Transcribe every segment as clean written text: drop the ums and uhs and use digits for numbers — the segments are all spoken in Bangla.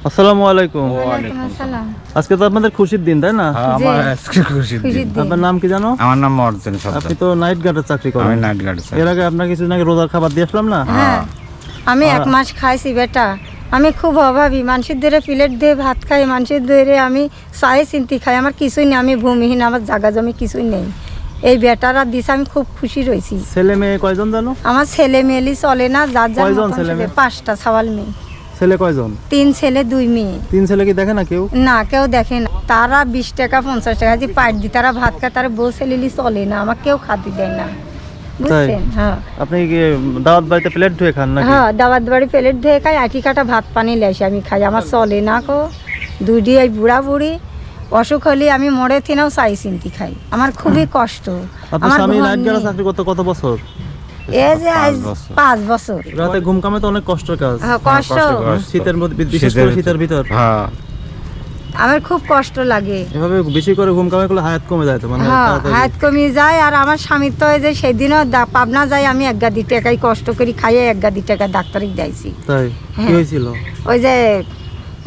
আসসালামু আলাইকুম। ওয়ালাইকুম আসসালাম। আজকে তো আপনাদের খুশির দিন, তাই না? আমার আজকে খুশির দিন। আপনার নাম কি জানো? আমার নাম মর্জিন সরকার। আপনি তো নাইট গার্ডের চাকরি করেন। আমি নাইট গার্ড স্যার। এর আগে আপনার কিছুদিন আগে রোজার খাবার দিয়ে আসলাম না? হ্যাঁ, আমি 1 মাস খাইছি বেটা। আমি খুব অভাবী, মানুষের ধরে প্লেট দিয়ে ভাত খাই, মানুষের ধরে আমি চাই চিন্তি খাই, আমার কিছুই নেই, আমি ভূমিহীন, আমার জায়গা জমি কিছুই নেই। এই বেটারা দিছে, আমি খুব খুশি রয়েছি। ছেলে মেয়ে কয়জন জানো? আমার ছেলে মেয়েলি চলে না, যার যার কয়জন মতন ছেলে চলে। মেয়ে? 5টা সওয়াল মেয়ে। ছেলে কয়জন? 3 ছেলে 2 মেয়ে। 3 ছেলে কি দেখে না কেউ? না, কেউ দেখে না। তারা 20 টাকা 50 টাকা দিয়ে পাট দি, তারা ভাত খায়, তারা বউ ছেলেলি চলে না, আমার কেউ খাতি দেয় না, বুঝছেন? হ্যাঁ, আপনি কি দাওয়াত বাড়িতে প্লেট ধুয়ে খান নাকি? হ্যাঁ, দাওয়াত বাড়ি প্লেট ধুয়ে খাই, আটি কাটা ভাত পানি লেসে আমি খাই, আমার চলে না কো। দুইটি এই বুড়া বুড়ি অসুখ হলে আমি মরে থিনাও চাই চিন্তি খাই, আমার খুবই কষ্ট। আপনার আমার স্বামী ঘর নাইট গার্ডে নেই। চাকরি করতে কত বছর? এই যে আজ 5 বছর। রাতে ঘুম কামে তো অনেক কষ্টের কাজ। হ্যাঁ, কষ্ট, শীতের মধ্যে, বিশেষ করে শীতের ভিতর হ্যাঁ, আমার খুব কষ্ট লাগে। এভাবে বেশি করে ঘুম কামে করলে হায়াত কমে যায় তো, মানে হ্যাঁ, তাড়াতাড়ি। হাত কমে যায়। আর আমার স্বামী তো এই যে সেদিনও পাবনা যায়, আমি 1 গাদি টাকাই কষ্ট করি খাইয়ে 1 গাদি টাকা ডাক্তারে দিয়েছি। তাই কি হ্যাঁ। হয়েছিল? ওই যে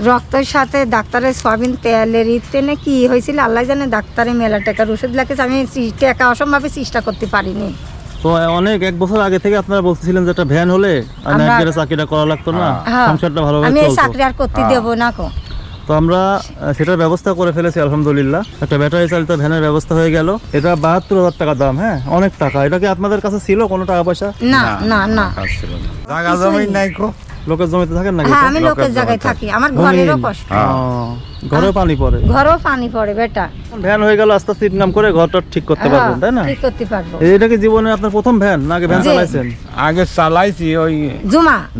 রক্তের সাথে ডাক্তারের সয়াবিন তেলের ইতে না কি হয়েছিল আল্লাহ জানে, ডাক্তারে মেলা টাকার ওষুধ লাগেছে, আমি টাকা অসম্ভবে চেষ্টা করতে পারিনি। তো অনেক 1 বছর আগে থেকে আপনারা বলতেছিলেন যে একটা ভ্যান হলে আর নাইট গার্ডে চাকরিটা করা লাগতো না, হ্যাঁ, সংসারটা ভালোভাবে আমি এই চলতো। চাকরি আর করতে দেবো না কো। তো আমরা সেটার ব্যবস্থা করে ফেলেছি আলহামদুলিল্লাহ। একটা ব্যাটারি চালিত ভ্যানের ব্যবস্থা হয়ে গেল। এটা 72,000 টাকা দাম। হ্যাঁ, অনেক টাকা। এটা কি আপনাদের কাছে ছিল কোনো টাকা পয়সা? না না না, কাজ ছিল না। জায়গা জমি নাই কো। লোকের জমিতে থাকেন নাকি? হ্যাঁ, আমি লোকের জায়গায় থাকি, আমার ঘরেরও কষ্ট, ঘরেও পানি পড়ে? ঘরেও পানি পড়ে বেটা। ভ্যান হয়ে গেল, আস্তে আস্তে ইনকাম করে ঘরটা ঠিক করতে পারবেন, তাই না? ঠিক করতে পারবো। এটা কি জীবনে আপনার প্রথম ভ্যান নাকি ভ্যান জি। চালাইছেন? আগে চালাইছি, ওই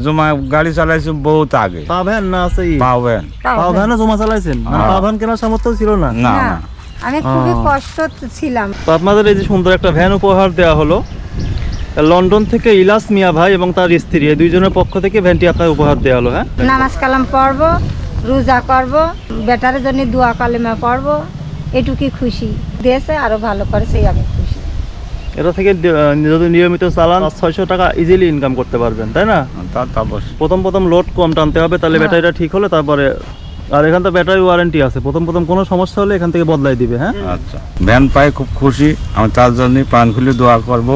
জুমা গাড়ি চালাইছি বহুত আগে। পা ভ্যান না আছে? পাবেন পা ভ্যানও জমা চালাইছেন? মানে পা ভ্যান কেনার সামর্থ্য ছিল না? না না, না, আমি খুবই কষ্ট ছিলাম। তো আপনাদের এই যে সুন্দর একটা ভ্যান উপহার দেওয়া হলো লন্ডন থেকে ইলাস মিয়া ভাই এবং তার স্ত্রী, এই দুইজনের পক্ষ থেকে ভ্যানটি আপনার উপহার দেওয়া হলো। হ্যাঁ, নামাজ কালাম পড়বো, রোজা করব, বেটারের জন্য দোয়া কালেমা পড়বো, এটুকুই খুশি। দিয়েছে আরো ভালো করেছে, আমি খুশি। এটা থেকে যদি নিয়মিত চালান 600 টাকা ইজিলি ইনকাম করতে পারবেন, তাই না? তা তো অবশ্যই। প্রথম লোড কম টানতে হবে, তাহলে ব্যাটারিটা ঠিক হলে তারপরে। আর এখান তো ব্যাটারি ওয়ারেন্টি আছে, প্রথম কোনো সমস্যা হলে এখান থেকে বদলাই দিবে। হ্যাঁ, আচ্ছা, ভ্যান পাই খুব খুশি। আমি তার জন্য প্রাণ খুলে দোয়া করব,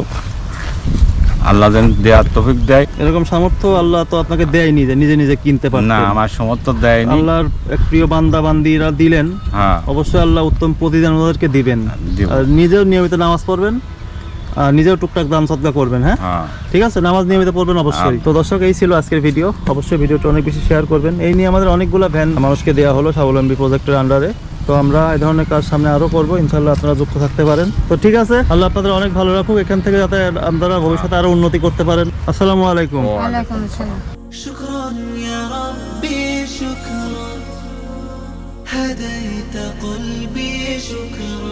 আল্লাহ যেন দেওয়ার তৌফিক দেয়। এরকম সামর্থ্য আল্লাহ তো আপনাকে দেয়নি যে নিজে নিজে কিনতে না, পারতেন। আমার সমর্থ দেয়নি। আল্লাহর এক প্রিয় বান্দা বান্দিরা দিলেন, হ্যাঁ, অবশ্যই আল্লাহ উত্তম প্রতিদান ওদেরকে দিবেন। দিব। আর নিজেও নিয়মিত নামাজ পড়বেন, আর নিজেও টুকটাক দান সদকা করবেন। হ্যাঁ, হ্যাঁ, ঠিক আছে, নামাজ নিয়মিত পড়বেন অবশ্যই। তো দর্শক, এই ছিল আজকের ভিডিও। অবশ্যই ভিডিওটা অনেক বেশি শেয়ার করবেন। এই নিয়ে আমাদের অনেকগুলো ভ্যান মানুষকে দেওয়া হলো স্বাবলম্বী প্রজেক্টের আন্ডারে। তো আমরা এই ধরনের কাজ সামনে আরো করবো, ইনশাল্লাহ আপনারা যুক্ত থাকতে পারেন। তো ঠিক আছে, আল্লাহ আপনাদের অনেক ভালো রাখুক, এখান থেকে যাতে আপনারা ভবিষ্যতে আরো উন্নতি করতে পারেন। আসসালামু আলাইকুম। ওয়ালাইকুম আসসালাম। شكرا يا ربي شكرا هديت قلبي شكرا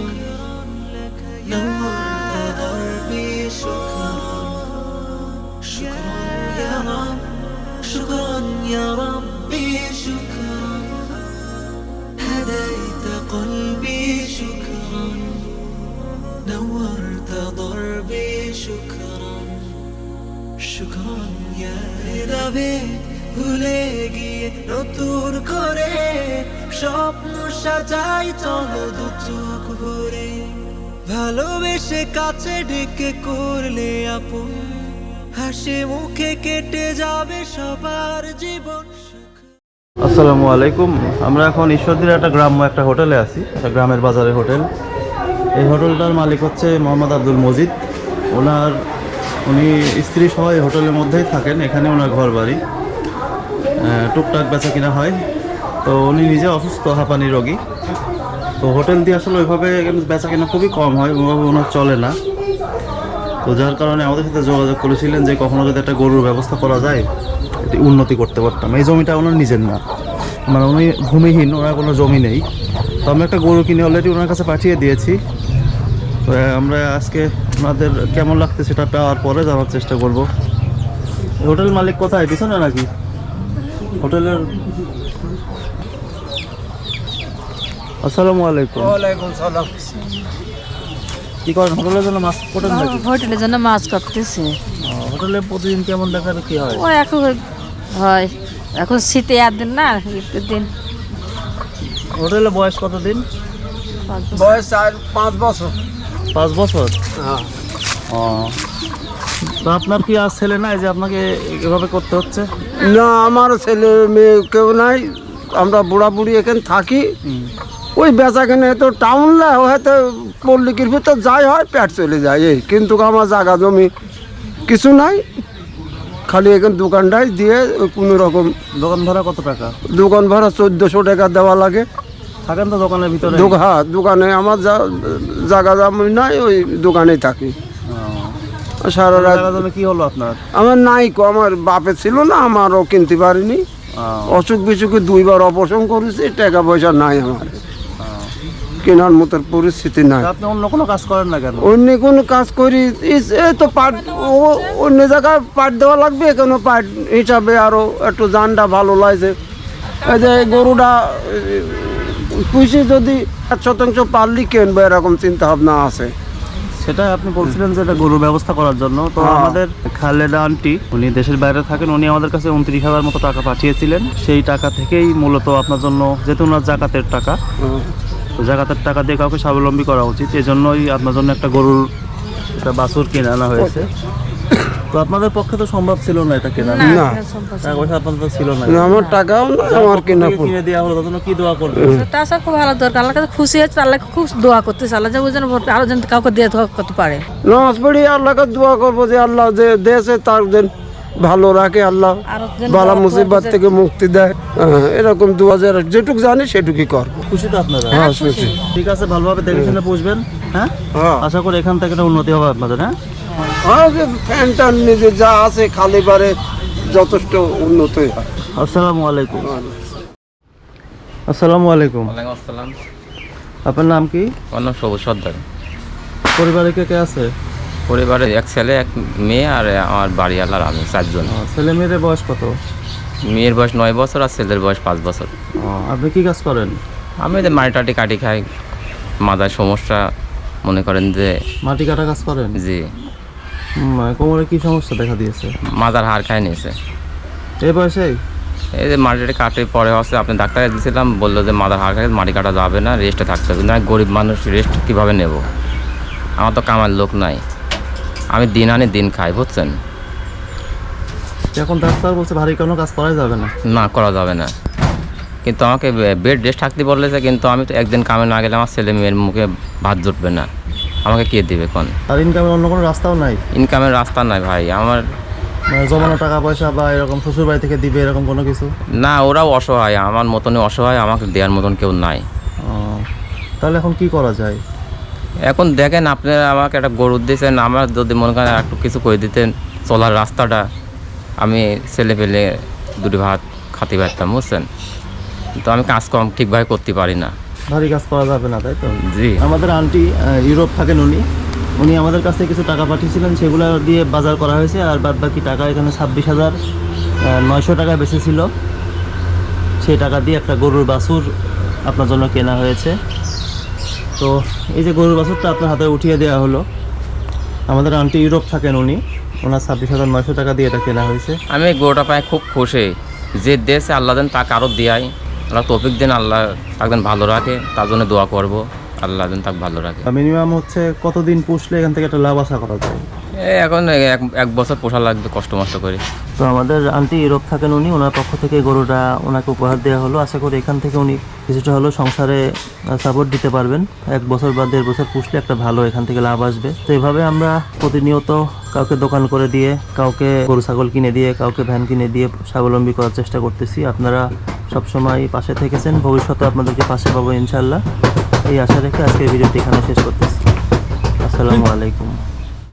نورت دربي شكرا شكرا يا رب شكرا يا ربي شكرا هديت قلبي شكرا نورت دربي شكرا شكرا يا রবে ভুলে গিয়ে নতুন করে স্বপ্ন সাজাই, চলো দু চোখ ভরে ভালোবেসে কাছে ডেকে করলে আপন, হাসি মুখে কেটে যাবে সবার জীবন। আসসালামু আলাইকুম। আমরা এখন ঈশ্বরদীর একটা গ্রাম্য একটা হোটেলে আছি, একটা গ্রামের বাজারে হোটেল। এই হোটেলটার মালিক হচ্ছে মোহাম্মদ আব্দুল মজিদ। উনি স্ত্রী সহ এই হোটেলের মধ্যেই থাকেন, এখানে ওনার ঘর বাড়ি। টুকটাক বেচা কিনা হয়। তো উনি নিজে অসুস্থ, হাঁপানি রোগী। তো হোটেল দিয়ে আসলে ওইভাবে বেচা কিনা খুবই কম হয়, ওইভাবে ওনার চলে না। তো যার কারণে আমাদের সাথে যোগাযোগ করেছিলেন যে কখনো যদি একটা গরুর ব্যবস্থা করা যায়, এটি উন্নতি করতে পারতাম। এই জমিটা ওনার নিজের না, মানে উনি ভূমিহীন, ওনার কোনো জমি নেই। তো আমি একটা গরু কিনে অলরেডি ওনার কাছে পাঠিয়ে দিয়েছি। তো আমরা আজকে ওনাদের কেমন লাগছে সেটা পাওয়ার পরে জানার চেষ্টা করব। হোটেল মালিক কোথায়, পিছনে নাকি হোটেলের? আসসালামু আলাইকুম। ওয়ালাইকুম সালাম। কি করেন হোটেলের জন্য? মাছ কোটেন নাকি? হোটেলের জন্য মাছ কাটতেছে। হোটেলে প্রতিদিন কেমন দেখা কি হয়? ও এখন হয় এখন শীতে আর দিন না, শীতের দিন। হোটেলে বয়স কতদিন? বয়স 4-5 বছর। 5 বছর। হ্যাঁ। ও, তো আপনার কি আর ছেলে নাই যে আপনাকে এভাবে করতে হচ্ছে? না, আমার ছেলে মেয়ে কেউ নাই, আমরা বুড়া বুড়ি এখানে থাকি। ওই বেচাকেনে তো টাউনলে হয়তো পল্লিকির ভিতর যাই হয় পেট চলে যায় এই, কিন্তু আমার জায়গা জমি কিছু নাই, খালি এখানে দোকানটাই দিয়ে কোনো রকম। দোকান ভাড়া কত টাকা? দোকান ভাড়া 1400 টাকা দেওয়া লাগে। থাকেন তো দোকানের ভিতরে? হ্যাঁ, দোকানে আমার জায়গা জমি নাই, ওই দোকানেই থাকি সারা রাত। জায়গা জমি কি হলো আপনার? আমার নাই কো, আমার বাপে ছিল না, আমারও কিনতে পারিনি। অসুখ বিসুখে 2 বার অপারেশন করেছি, টাকা পয়সা নাই আমার, কেনার মতো পরিস্থিতি নাই। আপনি অন্য কোনো কাজ করেন না কেন? অন্য কোনো কাজ করি, এই তো পাট, অন্য জায়গায় পাট দেওয়া লাগবে, কোনো পাট হিসাবে আরও একটু জানটা ভালো লাগছে। এই যে গরুটা পুষি যদি 1% পারলি কিনবো, এরকম চিন্তা ভাবনা আছে। সেটা আপনি বলছিলেন যে এটা গরুর ব্যবস্থা করার জন্য। তো আমাদের খালেদা আন্টি, উনি দেশের বাইরে থাকেন, উনি আমাদের কাছে 29,000 মতো টাকা পাঠিয়েছিলেন। সেই টাকা থেকেই মূলত আপনার জন্য, যেহেতু ওনার জাকাতের টাকা, তো জাকাতের টাকা দিয়ে কাউকে স্বাবলম্বী করা উচিত, এজন্যই আপনার জন্য একটা গরুর, একটা বাছুর কিনে আনা হয়েছে। তো আপনাদের পক্ষে তো সম্ভব ছিল না এটা কেনা, না, না। এটা সম্ভব টাকা পয়সা আপনাদের তো ছিল না। না, আমার টাকাও না, আমার কেনা কিনে দেওয়া হলো, তার জন্য কি দোয়া করবে? তাছাড়া খুব ভালো দরকার, আল্লাহর কাছে খুশি হচ্ছে, আল্লাহ খুব দোয়া করতেছে, আল্লাহ যে ওই জন্য আরো যেন কাউকে দিয়ে করতে পারে। নামাজ পড়ি আল্লাহকে দোয়া করবো যে আল্লাহ যে দেশে তার যেন ভালো রাখে, আল্লাহ আরো যেন বালা দোয়া মুসিবত করবে যে- থেকে মুক্তি দেয়। এরকম দোয়া যেটুকু জানি সেটুকুই করবো। খুশি তো আপনারা? হ্যাঁ, খুশি। ঠিক আছে, ভালোভাবে দেখে শুনে পুষবেন। হ্যাঁ, হ্যাঁ, আশা করি এখান থেকে একটা উন্নতি হবে আপনাদের। হ্যাঁ, ফ্যান টান নিজে যা আছে খালি বারে যথেষ্ট উন্নতই হয়। আসসালামু আলাইকুম। আসসালামু আলাইকুম। ওয়ালাইকুম আসসালাম। আপনার নাম কি? আমার নাম সবুজ সর্দার। পরিবারে কে কে আছে? পরিবারে এক ছেলে, এক মেয়ে, আর আমার বাড়িওয়ালা আর আমি, 4 জন। ছেলে মেয়েদের বয়স কত? মেয়ের বয়স 9 বছর আর ছেলের বয়স 5 বছর। আপনি কি কাজ করেন? আমি এদের মাটি টাটি কাটি খাই, মাথায় সমস্যা, মনে করেন যে, মাটি কাটা কাজ করেন? জি, কোমরে কি সমস্যা দেখা দিয়েছে? মাথার হাড় খাই নিয়েছে। এই বয়সেই? এই যে মাটি টাটি কাটে পরে হচ্ছে, আপনি ডাক্তারে দিয়েছিলাম, বললো যে মাথার হাড় খাই, মাটি কাটা যাবে না, রেস্টে থাকতে হবে। না, গরিব মানুষ রেস্ট কীভাবে নেব? আমার তো কামার লোক নাই, আমি দিন আনি দিন খাই, বুঝছেন? এখন ডাক্তার বলছে ভারী কোনো কাজ করাই যাবে না। না, করা যাবে না, কিন্তু আমাকে বেড রেস্ট থাকতে বলেছে, কিন্তু আমি তো একদিন কামে না গেলে আমার ছেলে মেয়ের মুখে ভাত জুটবে না, আমাকে কে দেবে কোন? আর ইনকামের অন্য কোনো রাস্তাও নাই? ইনকামের রাস্তা নাই ভাই আমার। জমানো টাকা পয়সা বা এরকম শ্বশুর বাড়ি থেকে দিবে এরকম কোনো কিছু? না, ওরাও অসহায়, আমার মতনই অসহায়, আমাকে দেওয়ার মতন কেউ নাই। তাহলে এখন কি করা যায়? এখন দেখেন, আপনারা আমাকে একটা গরু দিয়েছেন, আমার যদি মনে করেন একটু কিছু করে দিতেন, চলার রাস্তাটা, আমি ছেলে পেলে 2 ভাত খাতে পারতাম, বুঝছেন? তো আমি কাজ কম ঠিকভাবে করতে পারি না। ভারী কাজ করা যাবে না, তাই তো? জি, আমাদের আন্টি ইউরোপ থাকেন, উনি আমাদের কাছে কিছু টাকা পাঠিয়েছিলেন, সেগুলো দিয়ে বাজার করা হয়েছে। আর বাদ বাকি টাকা এখানে 26,900 টাকা বেশি ছিল, সেই টাকা দিয়ে একটা গরুর বাছুর আপনার জন্য কেনা হয়েছে। তো এই যে গরুর বাছুরটা আপনার হাতে উঠিয়ে দেওয়া হলো। আমাদের আন্টি ইউরোপ থাকেন, ওনার 26,900 টাকা দিয়ে এটা কেনা হয়েছে। আমি গরুটা পাই খুব খুশি, যে দেশে আল্লাহ দেন তাকে আরও দেয়, আল্লাহ তৌফিক দেন, আল্লাহ একদিন ভালো রাখে, তার জন্য দোয়া করব, আল্লাহ দেন তাকে ভালো রাখে। মিনিমাম হচ্ছে কতদিন পুষলে এখান থেকে একটা লাভ আশা করা যায়? এখন 1 বছর পোষা লাগবে কষ্ট মষ্ট করে। তো আমাদের আন্টি ইউরোপ থাকেন, ওনার পক্ষ থেকে গরুটা ওনাকে উপহার দেওয়া হলো। আশা করি এখান থেকে উনি কিছুটা হলেও সংসারে সাপোর্ট দিতে পারবেন। 1 বছর বা 1.5 বছর পুষলে একটা ভালো এখান থেকে লাভ আসবে। তো এইভাবে আমরা প্রতিনিয়ত কাউকে দোকান করে দিয়ে, কাউকে গরু ছাগল কিনে দিয়ে, কাউকে ভ্যান কিনে দিয়ে স্বাবলম্বী করার চেষ্টা করতেছি। আপনারা সবসময় পাশে থেকেছেন, ভবিষ্যতে আপনাদেরকে পাশে পাবো ইনশাল্লাহ। এই আশা রেখে আজকের ভিডিওটি এখানে শেষ করতেছি। আসসালামু আলাইকুম।